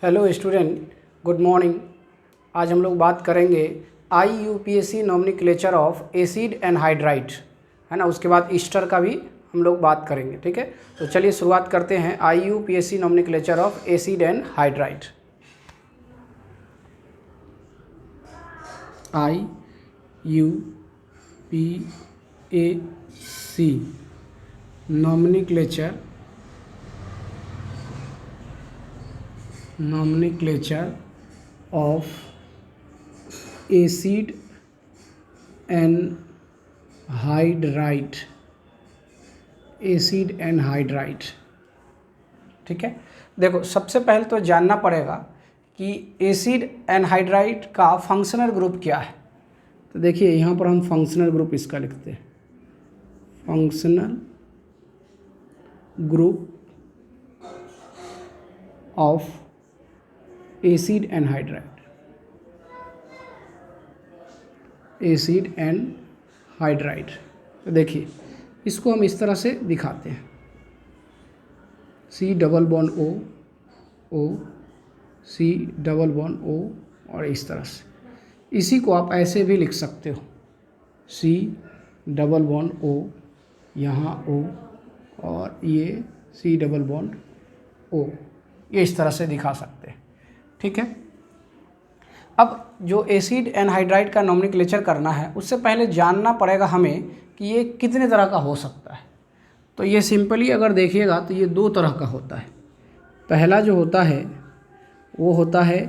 Hello student, good morning. आज हम लोग बात करेंगे IUPAC nomenclature of acid anhydride, है ना। उसके बाद ईस्टर का भी हम लोग बात करेंगे, ठीक है। तो चलिए शुरुआत करते हैं IUPAC nomenclature of acid anhydride. IUPAC nomenclature of acid anhydride, ठीक है। देखो, सबसे पहले तो जानना पड़ेगा कि एसिड एनहाइड्राइड का फंक्शनल ग्रुप क्या है। तो देखिए, यहाँ पर हम फंक्शनल ग्रुप इसका लिखते हैं, functional group of acid anhydride. तो देखिए, इसको हम इस तरह से दिखाते हैं, C double bond O, C double bond O, और इस तरह से। इसी को आप ऐसे भी लिख सकते हो, C डबल बॉन्ड O, यहाँ O, और ये C डबल बॉन्ड O, ये इस तरह से दिखा सकते हैं, ठीक है। अब जो एसिड एनहाइड्राइड का नॉमेनक्लेचर करना है, उससे पहले जानना पड़ेगा हमें कि ये कितने तरह का हो सकता है। तो ये सिंपली अगर देखिएगा तो ये दो तरह का होता है। पहला जो होता है वो होता है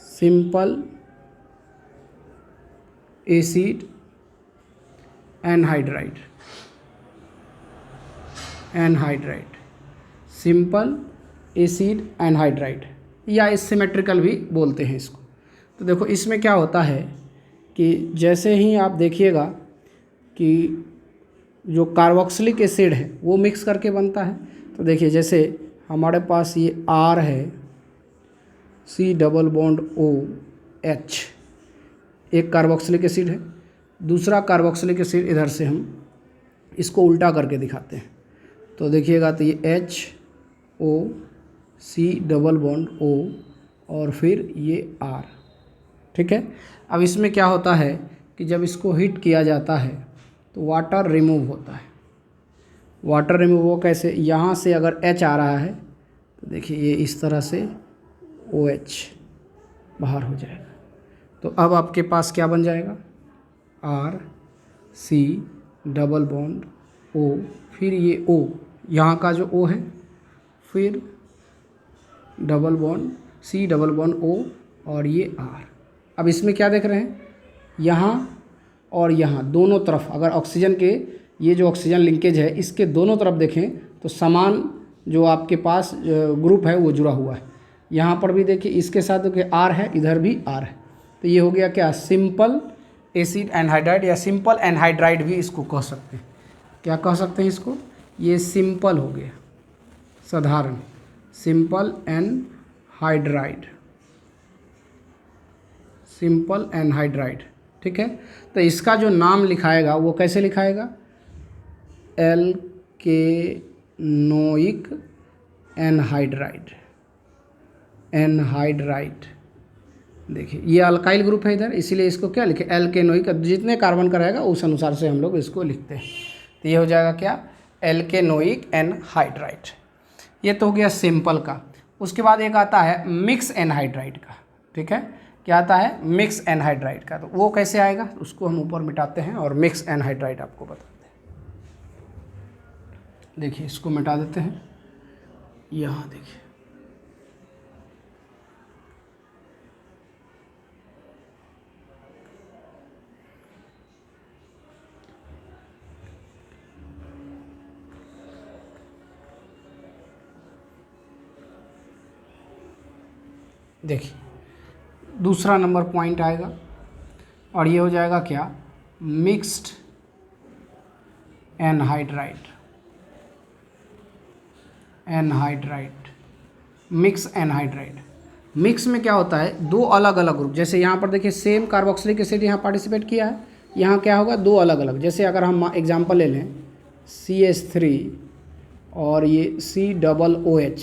simple acid anhydride, simple acid anhydride, या सिमेट्रिकल भी बोलते हैं इसको। तो देखो, इसमें क्या होता है कि जैसे ही आप देखिएगा कि जो कार्बोक्सिलिक एसिड है वो मिक्स करके बनता है। तो देखिए, जैसे हमारे पास ये R है, C डबल बॉन्ड OH, एक कार्बोक्सिलिक एसिड है। दूसरा कार्बोक्सिलिक एसिड इधर से हम इसको उल्टा करके दिखाते हैं। तो देखिएगा, तो ये HO, C double bond O, और फिर ये R, ठीक है। अब इसमें क्या होता है कि जब इसको हीट किया जाता है तो वाटर रिमूव होता है। वाटर रिमूव हो कैसे? यहाँ से अगर H आ रहा है तो देखिए ये इस तरह से OH बाहर हो जाएगा। तो अब आपके पास क्या बन जाएगा? R, C double bond O, फिर ये O, यहाँ का जो O है, फिर double bond C double bond O, और ये R। अब इसमें क्या देख रहे हैं, यहाँ और यहाँ दोनों तरफ अगर ऑक्सीजन के, ये जो ऑक्सीजन लिंकेज है, इसके दोनों तरफ देखें तो समान जो आपके पास ग्रुप है वो जुड़ा हुआ है। यहाँ पर भी देखिए, इसके साथ देखिए R है, इधर भी R है। तो ये हो गया क्या? सिंपल एसिड एनहाइड्राइड, या सिंपल एनहाइड्राइड भी इसको कह सकते हैं। क्या कह सकते हैं इसको? ये सिंपल हो गया, साधारण सिंपल एनहाइड्राइड, सिंपल एनहाइड्राइड, ठीक है। तो इसका जो नाम लिखाएगा वो कैसे लिखाएगा? एल्केनोइक एनहाइड्राइड। देखिए, ये अल्काइल ग्रुप है इधर, इसीलिए इसको क्या लिखे? एल्केनोइक। जितने कार्बन का रहेगा उस अनुसार से हम लोग इसको लिखते हैं। तो ये हो जाएगा क्या? एल्केनोइक एनहाइड्राइड। ये तो हो गया सिंपल का। उसके बाद एक आता है मिक्स एनहाइड्राइड का, ठीक है। क्या आता है? मिक्स एनहाइड्राइड का। तो वो कैसे आएगा उसको हम ऊपर मिटाते हैं और मिक्स एनहाइड्राइड आपको बताते हैं। देखिए, इसको मिटा देते हैं। यहाँ देखिए, देखिए दूसरा नंबर पॉइंट आएगा, और ये हो जाएगा क्या? Mixed anhydride, mix anhydride. Mix में क्या होता है? दो अलग अलग ग्रुप। जैसे यहाँ पर देखिए, सेम कार्बोक्सिलिक एसिड यहाँ पार्टिसिपेट किया है, यहाँ क्या होगा? दो अलग अलग। जैसे अगर हम एग्जांपल ले लें CH3 और ये C डबल OH,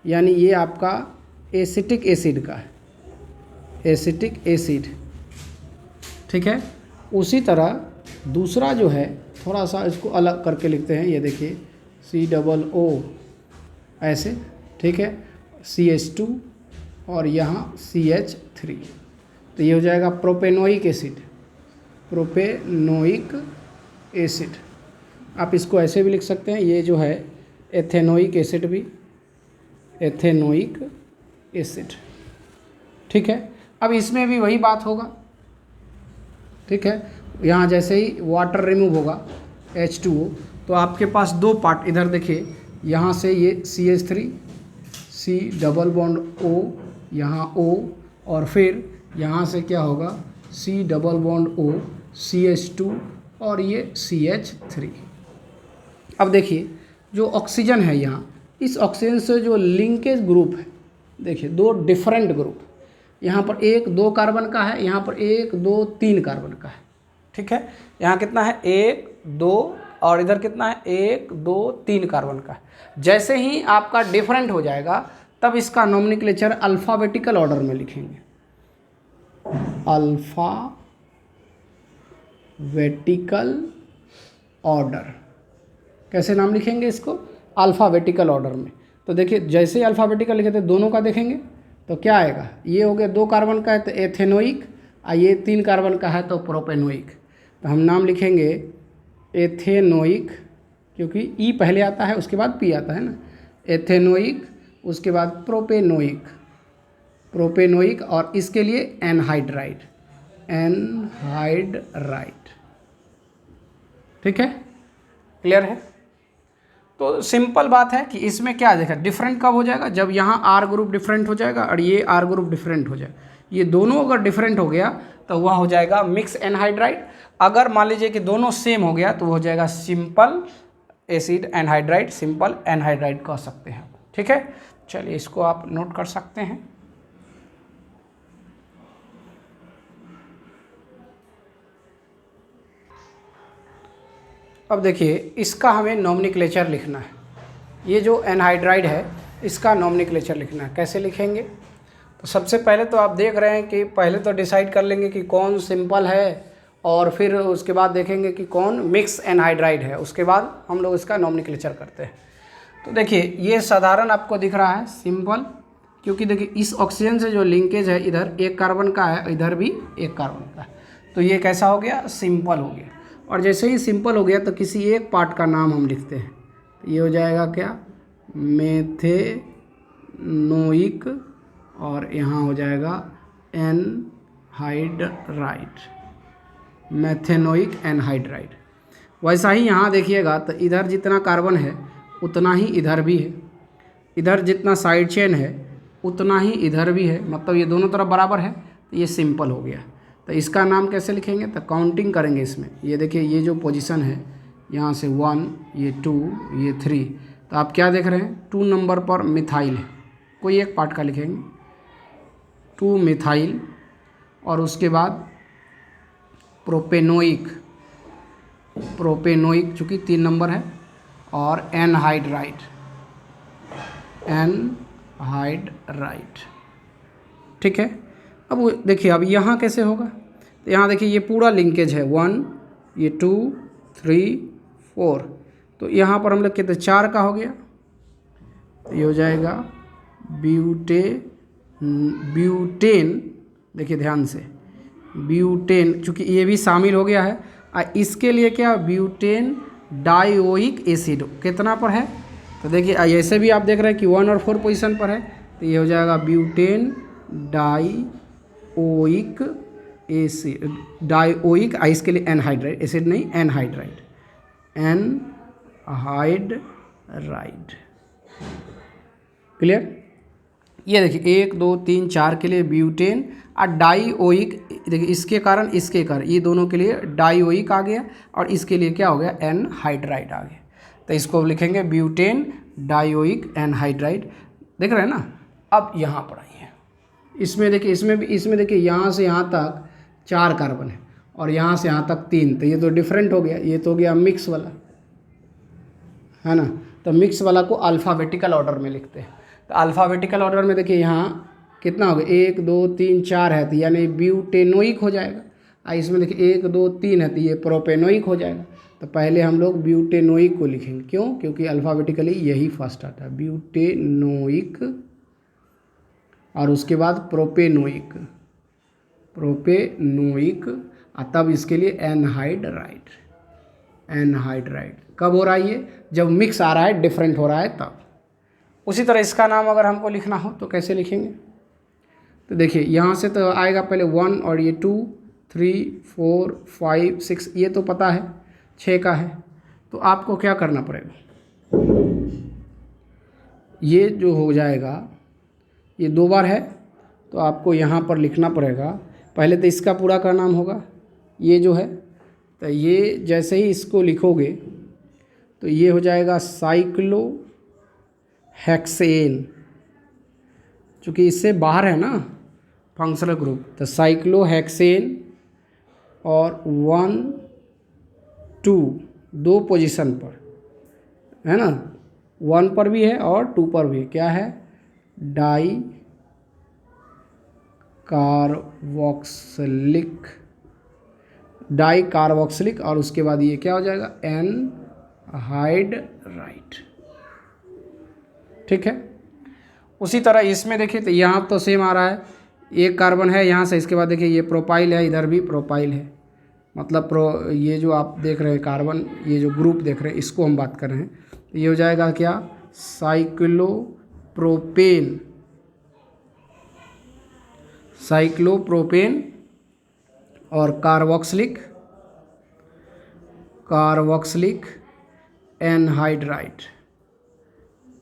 यानी ये आपका एसिटिक एसिड का है, एसिटिक एसिड, ठीक है। उसी तरह दूसरा जो है, थोड़ा सा इसको अलग करके लिखते हैं, ये देखिए COO ऐसे, ठीक है, CH2 और यहाँ CH3, तो ये हो जाएगा प्रोपेनोइक एसिड, प्रोपेनोइक एसिड। आप इसको ऐसे भी लिख सकते हैं, ये जो है एथेनोइक एसिड भी, एथेनोइक एसिड, ठीक है। अब इसमें भी वही बात होगा, ठीक है। यहाँ जैसे ही वाटर रिमूव होगा H2O, तो आपके पास दो पार्ट, इधर देखिए यहाँ से ये CH3, C double bond O, यहाँ O, और फिर यहाँ से क्या होगा C double bond O, CH2 और ये CH3। अब देखिए जो ऑक्सीजन है यहाँ, इस ऑक्सीजन से जो लिंकेज ग्रुप है, देखिए दो डिफरेंट ग्रुप, यहाँ पर 1 2 कार्बन का है, यहाँ पर 1 2 3 कार्बन का है, ठीक है। यहाँ कितना है 1 2 और इधर कितना है 1 2 3 कार्बन का है। जैसे ही आपका डिफरेंट हो जाएगा तब इसका नोमेनक्लेचर अल्फ़ाबेटिकल ऑर्डर में लिखेंगे, अल्फ़ाबेटिकल ऑर्डर। कैसे नाम लिखेंगे इसको? अल्फ़ाबेटिकल ऑर्डर में। तो देखिए जैसे ही अल्फ़ाबेटिकल लिखे थे दोनों का देखेंगे तो क्या आएगा, ये हो गया 2 कार्बन का है तो एथेनोइक, और ये 3 कार्बन का है तो प्रोपेनोइक। तो हम नाम लिखेंगे एथेनोइक, क्योंकि ई पहले आता है उसके बाद पी आता है ना, एथेनोइक, उसके बाद प्रोपेनोइक, प्रोपेनोइक, और इसके लिए एनहाइड्राइड, एनहाइड्राइड, ठीक है। क्लियर है? तो सिंपल बात है कि इसमें क्या देखा, डिफरेंट कब हो जाएगा, जब यहाँ आर ग्रुप डिफरेंट हो जाएगा और ये आर ग्रुप डिफरेंट हो जाएगा। ये दोनों अगर डिफरेंट हो गया तो वह हो जाएगा मिक्स एनहाइड्राइड। अगर मान लीजिए कि दोनों सेम हो गया तो वो हो जाएगा simple acid anhydride, simple anhydride कह सकते हैं, ठीक है। चलिए इसको आप नोट कर सकते हैं। अब देखिए इसका हमें नोमेनक्लेचर लिखना है, ये जो एनहाइड्राइड है इसका नोमेनक्लेचर लिखना है। कैसे लिखेंगे? तो सबसे पहले तो आप देख रहे हैं कि पहले तो डिसाइड कर लेंगे कि कौन सिंपल है, और फिर उसके बाद देखेंगे कि कौन मिक्स एनहाइड्राइड है, उसके बाद हम लोग इसका नोमेनक्लेचर करते हैं। तो देखिए ये साधारण आपको दिख रहा है सिंपल, क्योंकि देखिए इस ऑक्सीजन से जो लिंकेज है इधर 1 कार्बन का है, इधर भी 1 कार्बन का है, तो ये कैसा हो गया, सिंपल हो गया। और जैसे ही सिंपल हो गया तो किसी एक पार्ट का नाम हम लिखते हैं, तो ये हो जाएगा क्या, मेथेनोइक, और यहाँ हो जाएगा एनहाइड्राइड, मेथेनोइक एनहाइड्राइड। वैसा ही यहाँ देखिएगा तो इधर जितना कार्बन है उतना ही इधर भी है, इधर जितना साइड चेन है उतना ही इधर भी है, मतलब ये दोनों तरफ बराबर है, तो ये सिंपल हो गया। तो इसका नाम कैसे लिखेंगे, तो काउंटिंग करेंगे इसमें। ये देखिए ये जो पोजीशन है यहाँ से 1, ये 2, ये 3, तो आप क्या देख रहे हैं 2 नंबर पर मिथाइल है, कोई एक पार्ट का लिखेंगे 2 मिथाइल, और उसके बाद प्रोपेनोइक, प्रोपेनोइक चूँकि 3 नंबर है, और एनहाइड्राइड, एनहाइड्राइड, ठीक है। अब देखिए अब यहाँ कैसे होगा, तो यहाँ देखिए ये पूरा लिंकेज है 1, ये 2 3 4, तो यहाँ पर हम लोग कहते 4 का हो गया, तो ये हो जाएगा ब्यूटेन, देखिए ध्यान से ब्यूटेन, चूँकि ये भी शामिल हो गया है, और इसके लिए क्या, ब्यूटेन डाइओइक एसिड कितना पर है, तो देखिए ऐसे भी आप देख रहे हैं कि 1 और 4 पोजीशन पर है, तो ये हो जाएगा ब्यूटेन डाइओइक एसिड, डाइओइक, इसके लिए एनहाइड्राइड, एसिड नहीं एनहाइड्राइड, एनहाइड्राइड। क्लियर? ये देखिए 1 2 3 4 के लिए ब्यूटेन, और डाइओइक, देखिए इसके कारण इसके कारण ये दोनों के लिए डाइओइक आ गया, और इसके लिए क्या हो गया, एनहाइड्राइड आ गया। तो इसको लिखेंगे ब्यूटेन डाइओइक एनहाइड्राइड। देख रहे हैं ना? अब यहाँ पर आइए, इसमें देखिए इसमें देखिए यहाँ से यहाँ तक 4 कार्बन है, और यहाँ से यहाँ तक 3, तो ये तो डिफरेंट हो गया, ये तो हो गया मिक्स वाला, है ना। तो मिक्स वाला को अल्फ़ाबेटिकल ऑर्डर में लिखते हैं। तो अल्फ़ाबेटिकल ऑर्डर में देखिए यहाँ कितना होगा, 1 2 3 4 है, तो यानी ब्यूटेनोइक हो जाएगा। इसमें देखिए 1 2 3 है, तो ये प्रोपेनोइक हो जाएगा। तो पहले हम लोग ब्यूटेनोइक को लिखेंगे, क्यों? क्योंकि अल्फ़ाबेटिकली यही फर्स्ट आता है, ब्यूटेनोइक, और उसके बाद प्रोपेनोइक, प्रोपेनोइक, और तब इसके लिए एनहाइड्राइड। एनहाइड्राइड कब हो रहा है ये? जब मिक्स आ रहा है, डिफरेंट हो रहा है तब। उसी तरह इसका नाम अगर हमको लिखना हो तो कैसे लिखेंगे? तो देखिए यहाँ से तो आएगा पहले 1, और ये 2 3 4 5 6, ये तो पता है 6 का है। तो आपको क्या करना पड़ेगा, ये जो हो जाएगा, ये 2 बार है, तो आपको यहाँ पर लिखना पड़ेगा। पहले तो इसका पूरा का नाम होगा, ये जो है, तो ये जैसे ही इसको लिखोगे तो ये हो जाएगा साइक्लोहेक्सेन, चूँकि इससे बाहर है ना फंक्शनल ग्रुप, तो साइक्लोहेक्सेन, और 1 2 2 पोजीशन पर है ना, 1 पर भी है और 2 पर भी, क्या है? डाई कार्बोक्सिलिक, डाई कार्बोक्सिलिक, और उसके बाद ये क्या हो जाएगा? एनहाइड्राइड। ठीक है। उसी तरह इसमें देखिए तो यहाँ तो सेम आ रहा है, एक कार्बन है यहाँ से, इसके बाद देखिए ये प्रोपाइल है, इधर भी प्रोपाइल है, मतलब ये जो आप देख रहे हैं कार्बन, ये जो ग्रुप देख रहे हैं, इसको हम बात कर रहे हैं। तो ये हो जाएगा क्या? साइक्लोप्रोपेन, साइक्लोप्रोपेन, और कार्बोक्सिलिक, कार्बोक्सिलिक एनहाइड्राइड,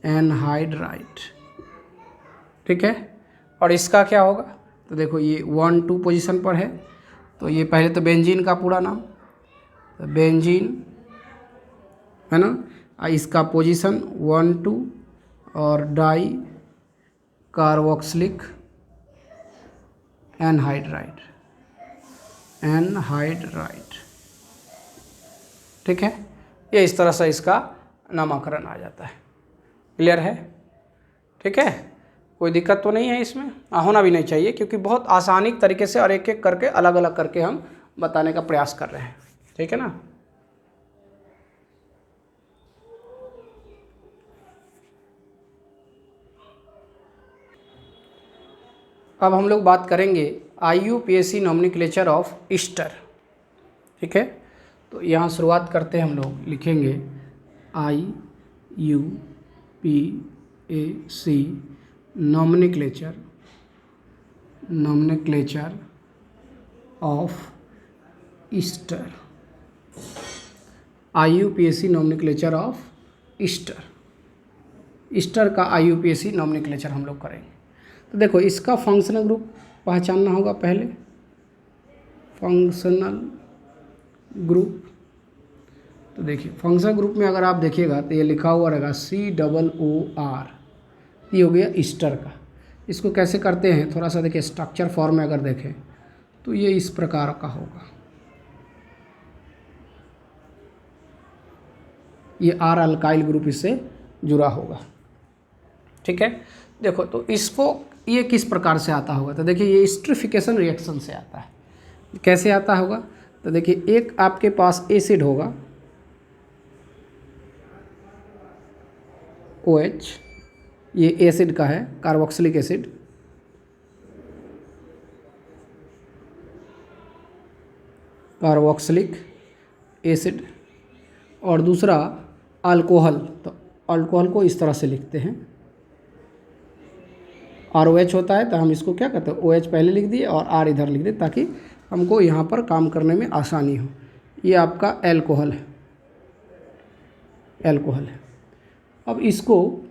एनहाइड्राइड। ठीक है। और इसका क्या होगा? तो देखो ये 1 2 पोजीशन पर है, तो ये पहले तो बेंजीन का पूरा नाम, तो बेंजीन है ना, इसका पोजीशन 1 2, और डाई कार्बोक्सिलिक एनहाइड्राइड, एनहाइड्राइड। ठीक है। ये इस तरह से इसका नामकरण आ जाता है। क्लियर है? ठीक है, कोई दिक्कत तो नहीं है इसमें, होना भी नहीं चाहिए, क्योंकि बहुत आसानी तरीके से और एक एक करके अलग अलग करके हम बताने का प्रयास कर रहे हैं। ठीक है ना। अब हम लोग बात करेंगे IUPAC नॉमेनक्लेचर ऑफ ईस्टर। ठीक है, तो यहाँ शुरुआत करते हैं, हम लोग लिखेंगे IUPAC nomenclature, nomenclature of Easter, IUPAC nomenclature of Easter. Easter का IUPAC नॉमेनक्लेचर हम लोग करेंगे। तो देखो इसका फंक्शनल ग्रुप पहचानना होगा पहले, फंक्शनल ग्रुप। तो देखिए फंक्शनल ग्रुप में अगर आप देखिएगा तो ये लिखा हुआ रहेगा COOR, ये हो गया ईस्टर का। इसको कैसे करते हैं थोड़ा सा देखिए, स्ट्रक्चर फॉर्म में अगर देखें तो ये इस प्रकार का होगा, ये R अल्काइल ग्रुप इससे जुड़ा होगा। ठीक है, देखो तो इसको ये किस प्रकार से आता होगा, तो देखिए ये एस्टरिफिकेशन रिएक्शन से आता है। कैसे आता होगा, तो देखिए एक आपके पास एसिड होगा OH, ये एसिड का है, कार्बोक्सिलिक एसिड, कार्बोक्सिलिक एसिड, और दूसरा अल्कोहल। तो अल्कोहल को इस तरह से लिखते हैं, ROH होता है, तो हम इसको क्या कहते हैं, OH पहले लिख दिए और R इधर लिख दिए, ताकि हमको यहाँ पर काम करने में आसानी हो। ये आपका एल्कोहल है, एल्कोहल है। अब इसको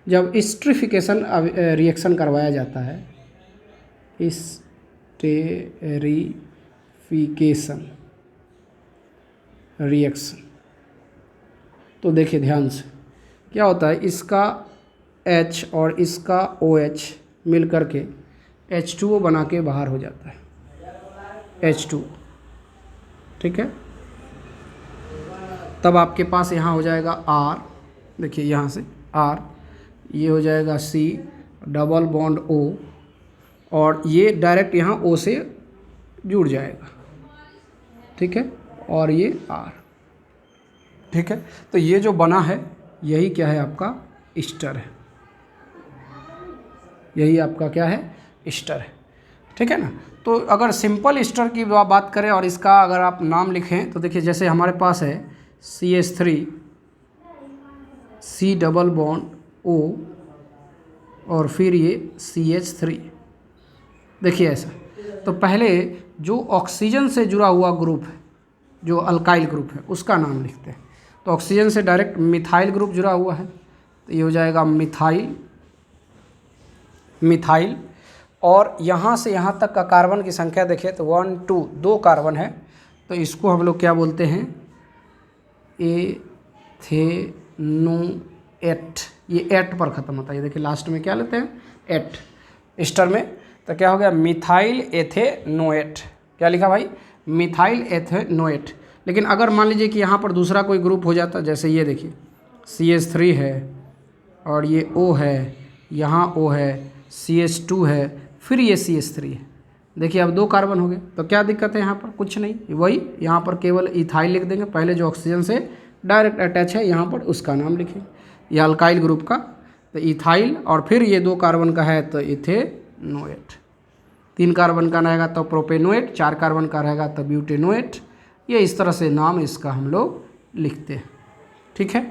जब एस्टरिफिकेशन रिएक्शन करवाया जाता है, एस्टेरिफिकेशन रिएक्शन, तो देखिए ध्यान से क्या होता है, इसका H और इसका OH मिल करके H2O बना के बाहर हो जाता है, H2। ठीक है, तब आपके पास यहाँ हो जाएगा R, देखिए यहाँ से R, ये हो जाएगा C डबल बॉन्ड O, और ये डायरेक्ट यहाँ O से जुड़ जाएगा, ठीक है, और ये R, ठीक है। तो ये जो बना है यही क्या है, आपका ईस्टर है, यही आपका क्या है, ईस्टर है, ठीक है ना। तो अगर सिंपल ईस्टर की बात करें और इसका अगर आप नाम लिखें तो देखिए जैसे हमारे पास है CH3 C double bond O और फिर ये CH3, देखिए ऐसा। तो पहले जो ऑक्सीजन से जुड़ा हुआ ग्रुप है, जो अल्काइल ग्रुप है, उसका नाम लिखते हैं। तो ऑक्सीजन से डायरेक्ट मिथाइल ग्रुप जुड़ा हुआ है, तो ये हो जाएगा मिथाइल, मिथाइल। और यहाँ से यहाँ तक का कार्बन की संख्या देखिए तो 1 2 2 कार्बन है, तो इसको हम लोग क्या बोलते हैं, एथेनोएट। ये एट पर ख़त्म होता है, ये देखिए लास्ट में क्या लेते हैं, एट ईस्टर में। तो क्या हो गया, मिथाइल एथेनोएट। क्या लिखा भाई, मिथाइल एथेनोएट। लेकिन अगर मान लीजिए कि यहाँ पर दूसरा कोई ग्रुप हो जाता, जैसे ये देखिए CH3 है और ये O है, यहाँ O है, CH2 है, फिर ये CH3 है, देखिए अब 2 कार्बन हो गए। तो क्या दिक्कत है यहाँ पर, कुछ नहीं, वही यहाँ पर केवल इथाइल लिख देंगे, पहले जो ऑक्सीजन से डायरेक्ट अटैच है यहाँ पर उसका नाम लिखेंगे, ये अल्काइल ग्रुप का, तो इथाइल, और फिर ये 2 कार्बन का है तो इथेनोएट, 3 कार्बन का रहेगा तो प्रोपेनोएट, 4 कार्बन का रहेगा तो ब्यूटेनोएट। ये इस तरह से नाम इसका हम लोग लिखते हैं, ठीक है।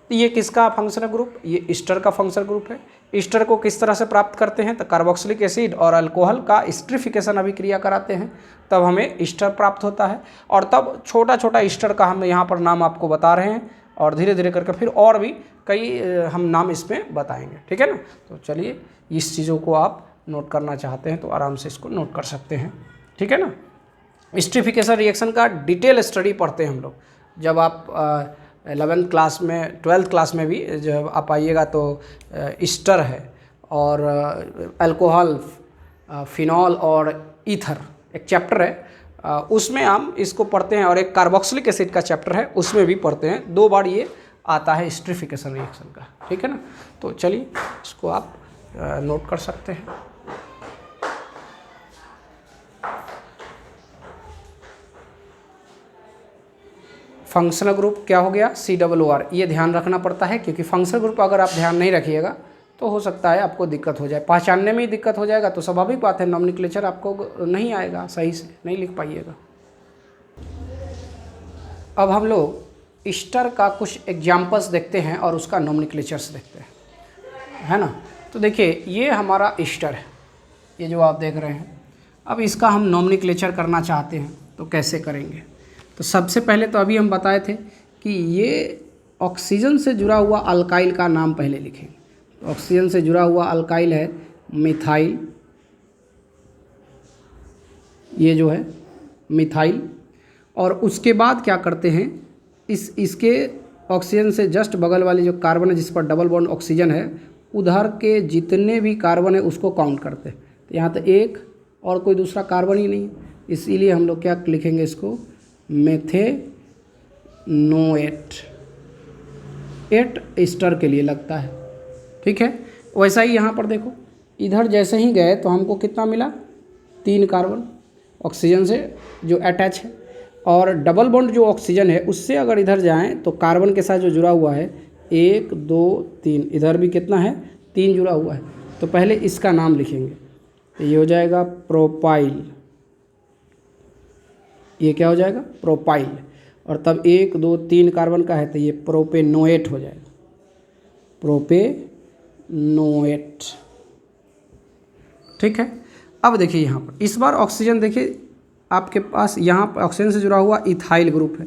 तो ये किसका फंक्शनल ग्रुप, ये ईस्टर का फंक्शनल ग्रुप है। ईस्टर को किस तरह से प्राप्त करते हैं, तो कार्बोक्सिलिक एसिड और अल्कोहल का एस्टरिफिकेशन अभिक्रिया कराते हैं, तब हमें ईस्टर प्राप्त होता है। और तब छोटा छोटा ईस्टर का हम यहाँ पर नाम आपको बता रहे हैं, और धीरे धीरे करके फिर और भी कई हम नाम इसमें बताएंगे, ठीक है ना। तो चलिए, इस चीज़ों को आप नोट करना चाहते हैं तो आराम से इसको नोट कर सकते हैं, ठीक है ना। एस्टरिफिकेशन रिएक्शन का डिटेल स्टडी पढ़ते हैं हम लोग, जब आप 11th क्लास में, 12th क्लास में भी जब आप आइएगा तो ईस्टर है और अल्कोहल, फिनॉल और ईथर एक चैप्टर है, उसमें हम इसको पढ़ते हैं, और एक कार्बोक्सिलिक एसिड का चैप्टर है उसमें भी पढ़ते हैं। 2 बार ये आता है एस्टरिफिकेशन रिएक्शन का, ठीक है ना। तो चलिए इसको आप नोट कर सकते हैं। फंक्शनल ग्रुप क्या हो गया, COOR। ये ध्यान रखना पड़ता है, क्योंकि फंक्शनल ग्रुप अगर आप ध्यान नहीं रखिएगा तो हो सकता है आपको दिक्कत हो जाए, पहचानने में ही दिक्कत हो जाएगा। तो स्वाभाविक बात है, नॉमेनक्लेचर आपको नहीं आएगा, सही से नहीं लिख पाइएगा। अब हम लोग ईस्टर का कुछ एग्जाम्पल्स देखते हैं और उसका नॉमेनक्लेचर्स देखते हैं, है ना। तो देखिए ये हमारा ईस्टर है, ये जो आप देख रहे हैं। अब इसका हम नॉमेनक्लेचर करना चाहते हैं तो कैसे करेंगे, तो सबसे पहले तो अभी हम बताए थे कि ये ऑक्सीजन से जुड़ा हुआ अल्काइल का नाम पहले लिखेंगे। तो ऑक्सीजन से जुड़ा हुआ अल्काइल है मिथाइल, ये जो है मिथाइल। और उसके बाद क्या करते हैं, इसके ऑक्सीजन से जस्ट बगल वाली जो कार्बन है जिस पर डबल बॉन्ड ऑक्सीजन है, उधर के जितने भी कार्बन है उसको काउंट करते हैं। तो यहाँ तो एक और कोई दूसरा कार्बन ही नहीं, इसीलिए हम लोग क्या लिखेंगे इसको, मेथेनोएट। 8 ईस्टर के लिए लगता है, ठीक है। वैसा ही यहाँ पर देखो, इधर जैसे ही गए तो हमको कितना मिला, 3 कार्बन ऑक्सीजन से जो अटैच है, और डबल बॉन्ड जो ऑक्सीजन है उससे अगर इधर जाएं तो कार्बन के साथ जो जुड़ा हुआ है 1 2 3, इधर भी कितना है, 3 जुड़ा हुआ है। तो पहले इसका नाम लिखेंगे, तो ये हो जाएगा प्रोपाइल, ये क्या हो जाएगा, प्रोपाइल। और तब 1 2 3 कार्बन का है तो ये प्रोपेनोएट हो जाएगा, प्रोपेनोएट, ठीक है। अब देखिए यहाँ पर इस बार ऑक्सीजन, देखिए आपके पास यहाँ पर ऑक्सीजन से जुड़ा हुआ इथाइल ग्रुप है,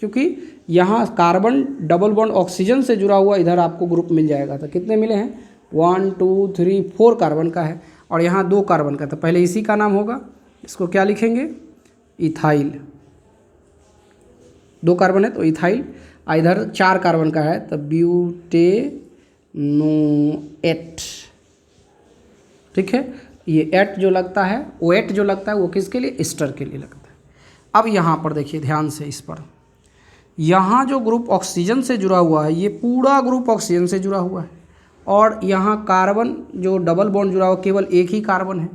क्योंकि यहाँ कार्बन डबल बॉन्ड ऑक्सीजन से जुड़ा हुआ इधर आपको ग्रुप मिल जाएगा। तो कितने मिले हैं, 1 2 3 4 कार्बन का है, और यहाँ 2 कार्बन का। तो पहले इसी का नाम होगा, इसको क्या लिखेंगे, इथाइल। 2 कार्बन है तो इथाइल, इधर 4 कार्बन का है तो ब्यूटेनोएट, ठीक है। ये एट जो लगता है, ओएट जो लगता है वो किसके लिए, ईस्टर के लिए लगता है। अब यहाँ पर देखिए ध्यान से, इस पर यहाँ जो ग्रुप ऑक्सीजन से जुड़ा हुआ है, ये पूरा ग्रुप ऑक्सीजन से जुड़ा हुआ है, और यहाँ कार्बन जो डबल बॉन्ड जुड़ा हुआ केवल एक ही कार्बन है,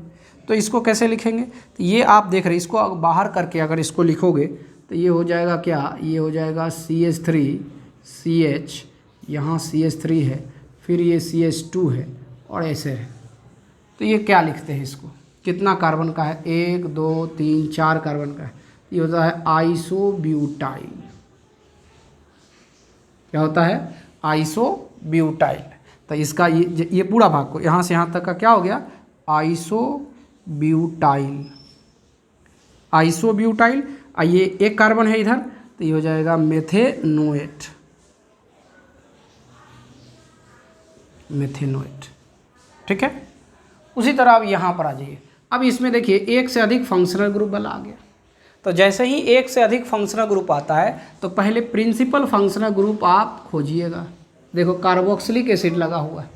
तो इसको कैसे लिखेंगे? तो ये आप देख रहे हैं, इसको बाहर करके अगर इसको लिखोगे तो ये हो जाएगा क्या, ये हो जाएगा CH3 CH, यहाँ CH3 है, फिर ये CH2 है और ऐसे है। तो ये क्या लिखते हैं इसको, कितना कार्बन का है? 1 2 3 4 कार्बन का है। ये होता है आइसोब्यूटाइल। क्या होता है? आइसोब्यूटाइल। तो इसका ये पूरा भाग को यहाँ से यहाँ तक का क्या हो गया? आइसोब्यूटाइल। आइसोब्यूटाइल। ये एक कार्बन है इधर, तो ये हो जाएगा मेथेनोएट। मेथेनोएट, ठीक है। उसी तरह अब यहाँ पर आ जाइए। अब इसमें देखिए एक से अधिक फंक्शनल ग्रुप वाला आ गया। तो जैसे ही एक से अधिक फंक्शनल ग्रुप आता है तो पहले प्रिंसिपल फंक्शनल ग्रुप आप खोजिएगा। देखो कार्बोक्सिलिक एसिड लगा हुआ है,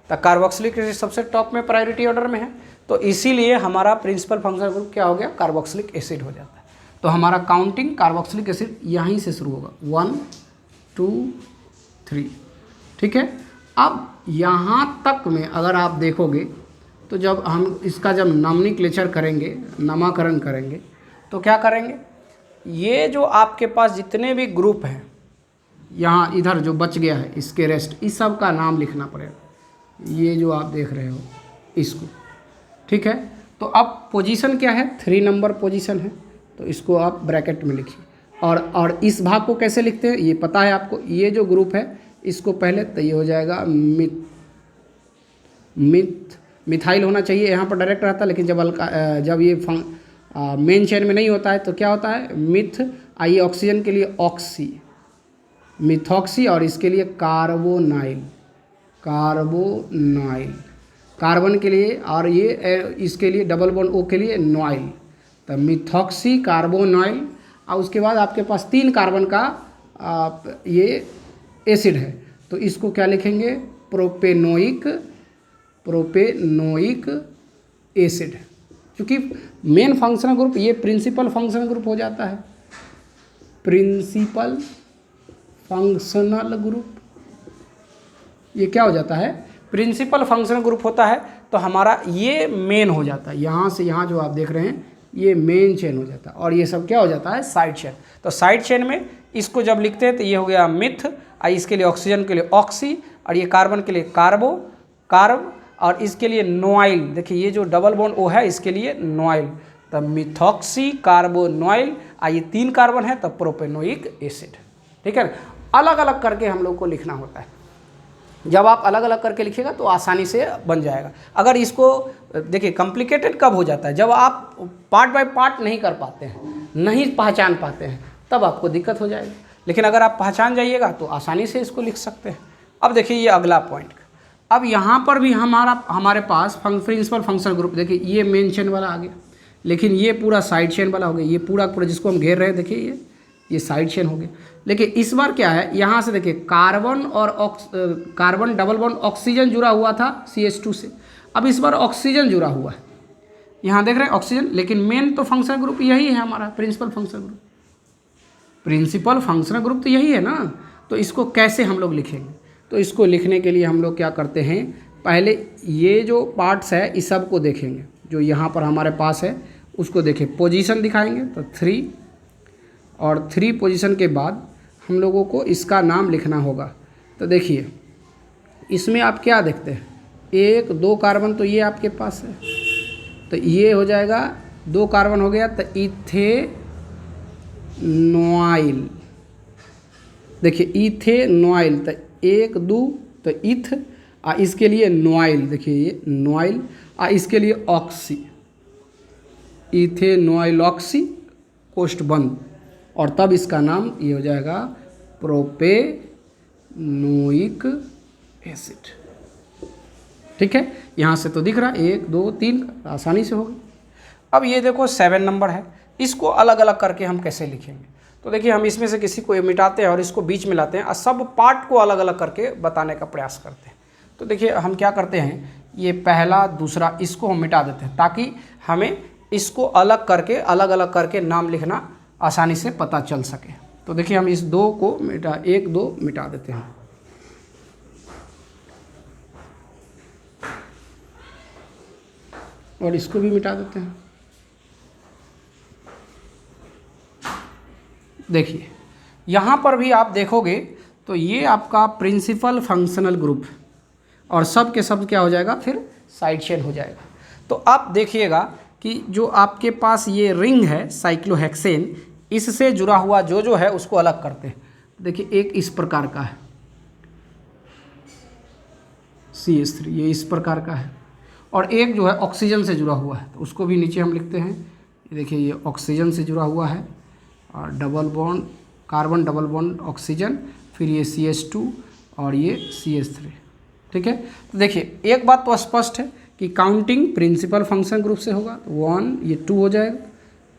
तो कार्बोक्सिलिक एसिड सबसे टॉप में प्रायोरिटी ऑर्डर में है, तो इसीलिए हमारा प्रिंसिपल फंक्शनल ग्रुप क्या हो गया? कार्बोक्सिलिक एसिड हो जाता है। तो हमारा काउंटिंग कार्बोक्सिलिक एसिड यहीं से शुरू होगा, 1 2 3, ठीक है। अब यहाँ तक में अगर आप देखोगे तो जब हम इसका जब नॉमेनक्लेचर करेंगे, नामकरण करेंगे, तो क्या करेंगे? ये जो आपके पास जितने भी ग्रुप हैं, यहाँ इधर जो बच गया है इसके रेस्ट, इस सब का नाम लिखना पड़ेगा। ये जो आप देख रहे हो इसको, ठीक है। तो अब पोजीशन क्या है? 3 नंबर पोजीशन है, तो इसको आप ब्रैकेट में लिखिए। और इस भाग को कैसे लिखते हैं ये पता है आपको। ये जो ग्रुप है इसको पहले, तो ये हो जाएगा मिथाइल होना चाहिए, यहाँ पर डायरेक्ट रहता है, लेकिन जब ये मेन चेन में नहीं होता है तो क्या होता है? मिथ। आइए ऑक्सीजन के लिए ऑक्सी, मिथॉक्सी, और इसके लिए कार्बोनाइल। कार्बोनाइल कार्बन के लिए, और ये इसके लिए डबल बॉन्ड O के लिए नॉइल, तो मिथॉक्सी कार्बोनाइल। और उसके बाद आपके पास 3 कार्बन का ये एसिड है, तो इसको क्या लिखेंगे? Propanoic acid. क्योंकि मेन फंक्शनल ग्रुप ये प्रिंसिपल फंक्शनल ग्रुप हो जाता है। प्रिंसिपल फंक्शनल ग्रुप ये क्या हो जाता है? प्रिंसिपल फंक्शनल ग्रुप होता है। तो हमारा ये मेन हो जाता है, यहाँ से यहाँ जो आप देख रहे हैं ये मेन चेन हो जाता है, और ये सब क्या हो जाता है? Side chain. तो साइड चेन में इसको जब लिखते हैं तो ये हो गया मिथ, और इसके लिए ऑक्सीजन के लिए ऑक्सी, और ये कार्बन के लिए कार्ब, और इसके लिए नोआइल। देखिए ये जो डबल बॉन्ड O है इसके लिए नोआइल, तब मिथॉक्सी कार्बोनोइल। ये 3 कार्बन है तब प्रोपेनोइक एसिड, ठीक है। अलग अलग करके हम लोग को लिखना होता है। जब आप अलग अलग करके लिखिएगा तो आसानी से बन जाएगा। अगर इसको देखिए कॉम्प्लिकेटेड कब हो जाता है? जब आप पार्ट बाय पार्ट नहीं कर पाते हैं, नहीं पहचान पाते हैं, तब आपको दिक्कत हो जाएगी। लेकिन अगर आप पहचान जाइएगा तो आसानी से इसको लिख सकते हैं। अब देखिए ये अगला पॉइंट। अब यहाँ पर भी हमारे पास प्रिंसिपल फंक्शनल ग्रुप, देखिए ये मेन चेन वाला आ गया, लेकिन ये पूरा साइड चेन वाला हो गया। ये पूरा जिसको हम घेर रहे हैं, देखिए ये साइड चेन हो गया। लेकिन इस बार क्या है, यहाँ से देखिए कार्बन डबल बॉन्ड ऑक्सीजन जुड़ा हुआ था CH2 से, अब इस बार ऑक्सीजन जुड़ा हुआ है, यहाँ देख रहे हैं ऑक्सीजन। लेकिन मेन तो फंक्शनल ग्रुप यही है हमारा, principal functional group. Principal functional group तो यही है ना। तो इसको कैसे हम लोग लिखेंगे? तो इसको लिखने के लिए हम लोग क्या करते हैं, पहले ये जो पार्ट्स है इस सब को देखेंगे, जो यहाँ पर हमारे पास है उसको देखें, पोजीशन दिखाएंगे तो 3, और 3 पोजीशन के बाद हम लोगों को इसका नाम लिखना होगा। तो देखिए इसमें आप क्या देखते हैं, 1 2 कार्बन तो ये आपके पास है, तो ये हो जाएगा 2 कार्बन हो गया, तो इथेनॉइल। देखिए इथेनॉइल, तो 1 2 तो इथ, इसके लिए नॉइल, देखिए ये नॉइल, इसके लिए ऑक्सी, इथेनॉइल ऑक्सी कोष्ठ बंद, और तब इसका नाम ये हो जाएगा प्रोपेनोइक एसिड, ठीक है। यहाँ से तो दिख रहा है 1 2 3 आसानी से होगा। अब ये देखो 7 नंबर है, इसको अलग अलग करके हम कैसे लिखेंगे? तो देखिए हम इसमें से किसी को मिटाते हैं और इसको बीच में लाते हैं, और सब पार्ट को अलग अलग करके बताने का प्रयास करते हैं। तो देखिए हम क्या करते हैं, ये पहला दूसरा इसको हम मिटा देते हैं, ताकि हमें इसको अलग करके नाम लिखना आसानी से पता चल सके। तो देखिए हम इस 2 को 1 2 मिटा देते हैं। और इसको भी मिटा देते हैं। देखिए यहाँ पर भी आप देखोगे तो ये आपका प्रिंसिपल फंक्शनल ग्रुप और सब के सब क्या हो जाएगा, फिर साइड चेन हो जाएगा। तो आप देखिएगा कि जो आपके पास ये रिंग है साइक्लोहेक्सेन, इससे जुड़ा हुआ जो है उसको अलग करते हैं। देखिए एक इस प्रकार का है CH3, ये इस प्रकार का है, और एक जो है ऑक्सीजन से जुड़ा हुआ है, तो उसको भी नीचे हम लिखते हैं। देखिए ये ऑक्सीजन से जुड़ा हुआ है और double bond carbon, double bond oxygen, फिर ये CH2 और ये CH3। ठीक है, तो देखिए एक बात तो स्पष्ट है कि काउंटिंग प्रिंसिपल फंक्शन ग्रुप से होगा, तो 1, ये 2 हो जाएगा,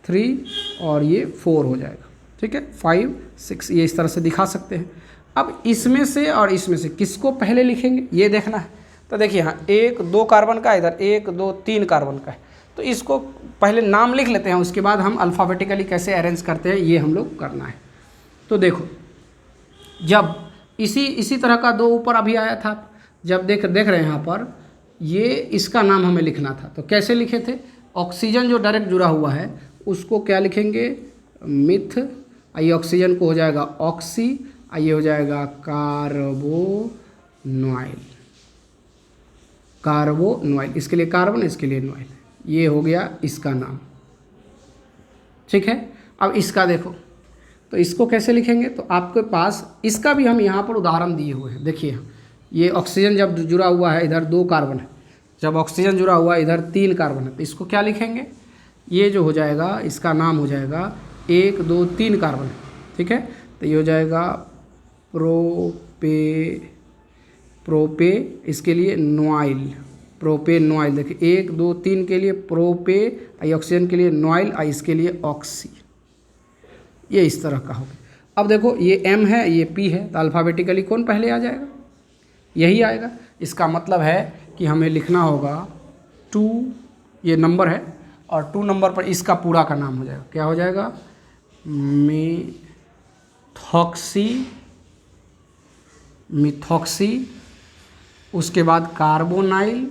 3 और ये 4 हो जाएगा। ठीक है, 5, 6 ये इस तरह से दिखा सकते हैं। अब इसमें से और इसमें से किसको पहले लिखेंगे ये देखना है। तो देखिए यहाँ 1, 2 कार्बन का, इधर 1, 2, 3 कार्बन का है, तो इसको पहले नाम लिख लेते हैं, उसके बाद हम अल्फ़ाबेटिकली कैसे अरेंज करते हैं ये हम लोग करना है। तो देखो जब इसी तरह का 2 ऊपर अभी आया था, जब देख रहे हैं यहाँ पर, ये इसका नाम हमें लिखना था, तो कैसे लिखे थे, ऑक्सीजन जो डायरेक्ट जुड़ा हुआ है उसको क्या लिखेंगे, मिथ, ये ऑक्सीजन को हो जाएगा ऑक्सी, ये हो जाएगा कार्बोनॉइल, इसके लिए कार्बन, इसके लिए नॉइल, ये हो गया इसका नाम। ठीक है, अब इसका देखो तो इसको कैसे लिखेंगे, तो आपके पास इसका भी हम यहाँ पर उदाहरण दिए हुए हैं। देखिए ये ऑक्सीजन जब जुड़ा हुआ है, इधर 2 कार्बन है, जब ऑक्सीजन जुड़ा हुआ है इधर 3 कार्बन है, तो इसको क्या लिखेंगे, ये जो हो जाएगा इसका नाम हो जाएगा 1, 2, 3 कार्बन है। ठीक है, तो ये हो जाएगा प्रोपे, इसके लिए नॉइल, प्रोपेनॉइल। देखिए 1, 2, 3 के लिए प्रोपे, आई ऑक्सीजन के लिए नॉइल, आई इसके लिए ऑक्सी, ये इस तरह का होगा। अब देखो ये M है, ये P है, तो अल्फ़ाबेटिकली कौन पहले आ जाएगा, यही आएगा। इसका मतलब है कि हमें लिखना होगा 2, ये नंबर है, और 2 नंबर पर इसका पूरा का नाम हो जाएगा, क्या हो जाएगा, मिथॉक्सी, उसके बाद कार्बोनॉइल,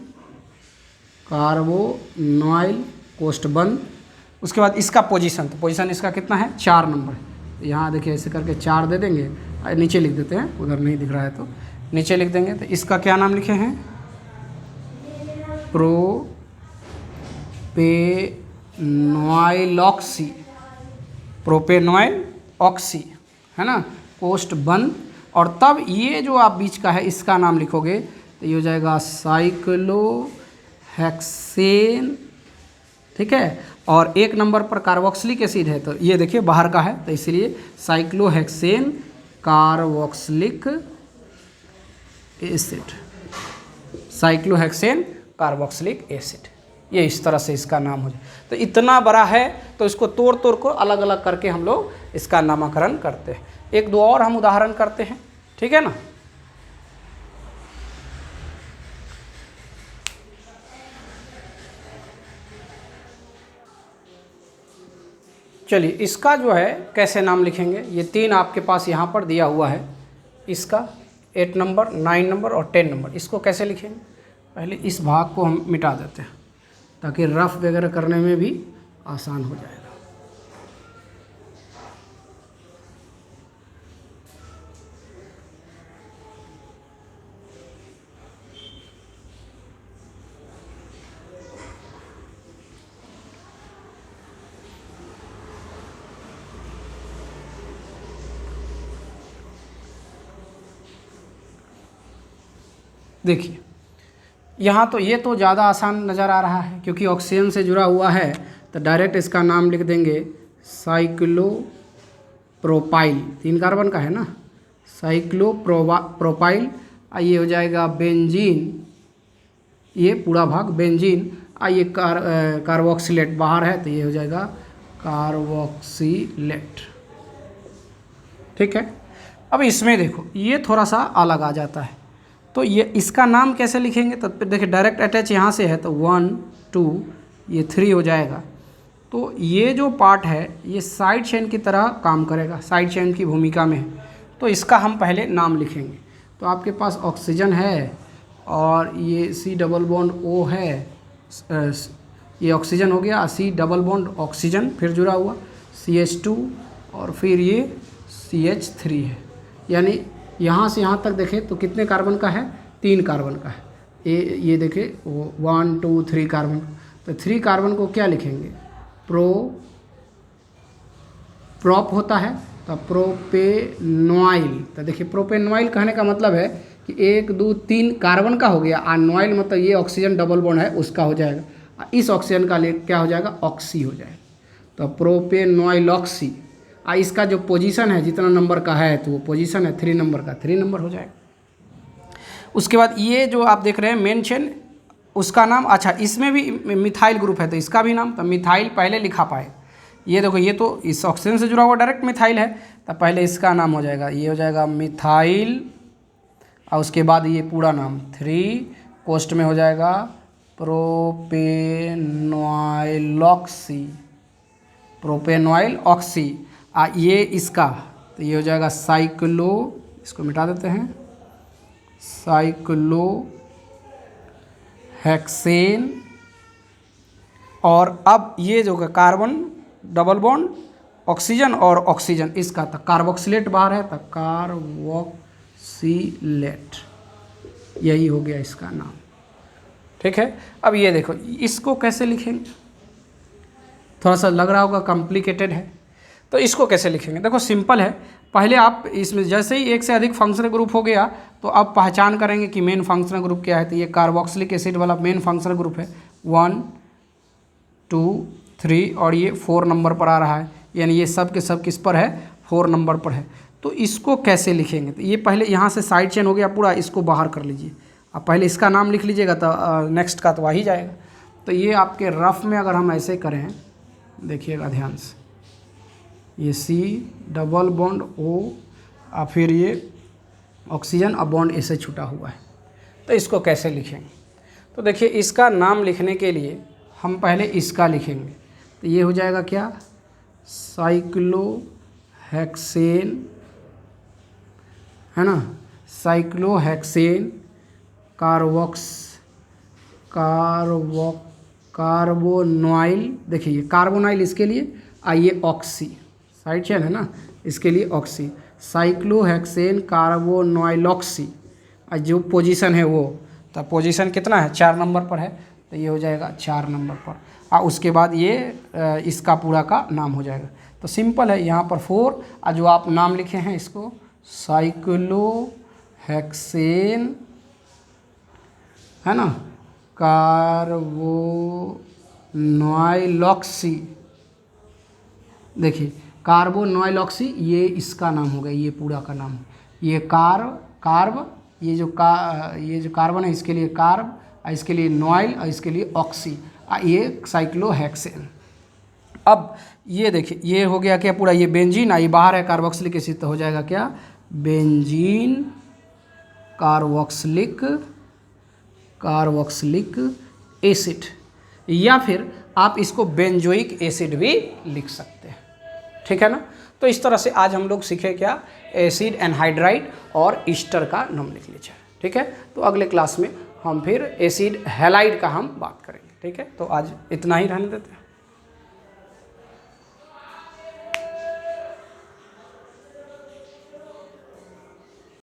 कोष्ठ बंद, उसके बाद इसका पोजीशन, तो पोजीशन इसका कितना है, 4 नंबर है। यहाँ देखिए ऐसे करके 4 दे देंगे, नीचे लिख देते हैं, उधर नहीं दिख रहा है तो नीचे लिख देंगे। तो इसका क्या नाम लिखे हैं, प्रोपेनॉइल ऑक्सी, है ना, कोष्ठ बंद। और तब ये जो आप बीच का है इसका नाम लिखोगे तो ये हो जाएगा साइक्लोहेक्सेन। ठीक है, और 1 नंबर पर कार्बोक्सिलिक एसिड है, तो ये देखिए बाहर का है, तो इसलिए cyclohexane carboxylic acid, cyclohexane carboxylic acid, ये इस तरह से इसका नाम हो जाए। तो इतना बड़ा है तो इसको तोड़ को अलग अलग करके हम लोग इसका नामकरण करते हैं। 1-2 और हम उदाहरण करते हैं, ठीक है ना। चलिए इसका जो है कैसे नाम लिखेंगे, ये 3 आपके पास यहाँ पर दिया हुआ है, इसका 8 नंबर, 9 नंबर और 10 नंबर, इसको कैसे लिखेंगे, पहले इस भाग को हम मिटा देते हैं ताकि रफ वगैरह करने में भी आसान हो जाएगा। देखिए यहाँ तो ये तो ज़्यादा आसान नज़र आ रहा है क्योंकि ऑक्सीजन से जुड़ा हुआ है, तो डायरेक्ट इसका नाम लिख देंगे साइक्लोप्रोपाइल, 3 कार्बन का है ना, साइक्लोप्रोपाइल। ये हो जाएगा बेंजीन, ये पूरा भाग बेंजीन। ये कार्बोक्सिलेट बाहर है तो ये हो जाएगा कार्बोक्सिलेट। ठीक है, अब इसमें देखो ये थोड़ा सा अलग आ जाता है, तो ये इसका नाम कैसे लिखेंगे, तो देखिए डायरेक्ट अटैच यहाँ से है तो 1 2 ये 3 हो जाएगा। तो ये जो पार्ट है ये साइड चेन की तरह काम करेगा, साइड चेन की भूमिका में है, तो इसका हम पहले नाम लिखेंगे। तो आपके पास ऑक्सीजन है और ये C डबल बॉन्ड O है, ये ऑक्सीजन हो गया, C डबल बॉन्ड ऑक्सीजन फिर जुड़ा हुआ CH2 और फिर ये CH3 है। यानी यहाँ से यहाँ तक देखें तो कितने कार्बन का है, 3 कार्बन का है। ये देखें वो 1 2 3 कार्बन, तो 3 कार्बन को क्या लिखेंगे, प्रोप होता है तो प्रोपेनॉइल। तो देखिए प्रोपेनॉइल कहने का मतलब है कि 1 2 3 कार्बन का हो गया, और नॉइल मतलब ये ऑक्सीजन डबल बॉन्ड है उसका हो जाएगा, इस ऑक्सीजन का क्या हो जाएगा, ऑक्सी हो जाएगा। तो प्रोपेनॉइल ऑक्सी, इसका जो पोजीशन है जितना नंबर का है तो वो पोजीशन है 3 नंबर का, 3 नंबर हो जाएगा। उसके बाद ये जो आप देख रहे हैं मेन चेन, उसका नाम, अच्छा इसमें भी मिथाइल ग्रुप है तो इसका भी नाम, तो मिथाइल पहले लिखा पाए। ये देखो ये तो इस ऑक्सीजन से जुड़ा हुआ डायरेक्ट मिथाइल है, तो पहले इसका नाम हो जाएगा, ये हो जाएगा मिथाइल, और उसके बाद ये पूरा नाम 3 कोष्ठ में हो जाएगा प्रोपेनॉइलॉक्सी, प्रोपेनॉइल ऑक्सी। ये इसका तो ये हो जाएगा साइक्लो, इसको मिटा देते हैं, साइक्लो हेक्सेन। और अब ये जो कार्बन डबल बॉन्ड ऑक्सीजन और ऑक्सीजन, इसका तो कार्बोक्सिलेट बाहर है तो कार्बोक्सिलेट, यही हो गया इसका नाम। ठीक है, अब ये देखो इसको कैसे लिखेंगे, थोड़ा सा लग रहा होगा कॉम्प्लिकेटेड है, तो इसको कैसे लिखेंगे, देखो सिंपल है। पहले आप इसमें जैसे ही एक से अधिक फंक्शनल ग्रुप हो गया तो आप पहचान करेंगे कि मेन फंक्शनल ग्रुप क्या है, तो ये कार्बोक्सिलिक एसिड वाला मेन फंक्शनल ग्रुप है, 1 2 3 और ये 4 नंबर पर आ रहा है, यानी ये सब के सब किस पर है, 4 नंबर पर है। तो इसको कैसे लिखेंगे, तो ये पहले यहाँ से साइड चेन हो गया पूरा, इसको बाहर कर लीजिए, अब पहले इसका नाम लिख लीजिएगा तो नेक्स्ट का तो वही जाएगा। तो ये आपके रफ में अगर हम ऐसे करें, देखिएगा ध्यान से, ये C डबल बॉन्ड O और फिर ये ऑक्सीजन और बॉन्ड ऐसे छूटा हुआ है, तो इसको कैसे लिखेंगे। तो देखिए इसका नाम लिखने के लिए हम पहले इसका लिखेंगे, तो ये हो जाएगा क्या, साइक्लोहेक्सेन, है ना, साइक्लोहेक्सेन कार्बोनॉइल, देखिए ये कार्बोनॉइल इसके लिए, ये ऑक्सी साइड चेन है ना, इसके लिए ऑक्सी, साइक्लोहेक्सेन कार्बोनॉइलॉक्सी, और जो पोजीशन है वो, तो पोजीशन कितना है, 4 नंबर पर है, तो ये हो जाएगा 4 नंबर पर, और उसके बाद ये इसका पूरा का नाम हो जाएगा। तो सिंपल है, यहाँ पर 4 और जो आप नाम लिखे हैं इसको साइक्लोहेक्सेन, है ना, कार्बोनॉइलॉक्सी, देखिए कार्बोनॉइलॉक्सी, ये इसका नाम हो गया, ये पूरा का नाम, ये कार्ब ये जो कार्बन है इसके लिए कार्ब, और इसके लिए नॉइल, और इसके लिए ऑक्सी, ये साइक्लोहेक्सेन। अब ये देखिए ये हो गया क्या पूरा, ये बेंजीन, ये बाहर है कार्बोक्सिलिक एसिड, तो हो जाएगा क्या, बेंजीन कार्बोक्सिलिक एसिड, या फिर आप इसको बेंजोइक एसिड भी लिख सकते हैं। ठीक है ना, तो इस तरह से आज हम लोग सीखे क्या, एसिड एनहाइड्राइड और ईस्टर का नाम लिख लीजिए। ठीक है, तो अगले क्लास में हम फिर एसिड हैलाइड का हम बात करेंगे। ठीक है, तो आज इतना ही रहने देते हैं।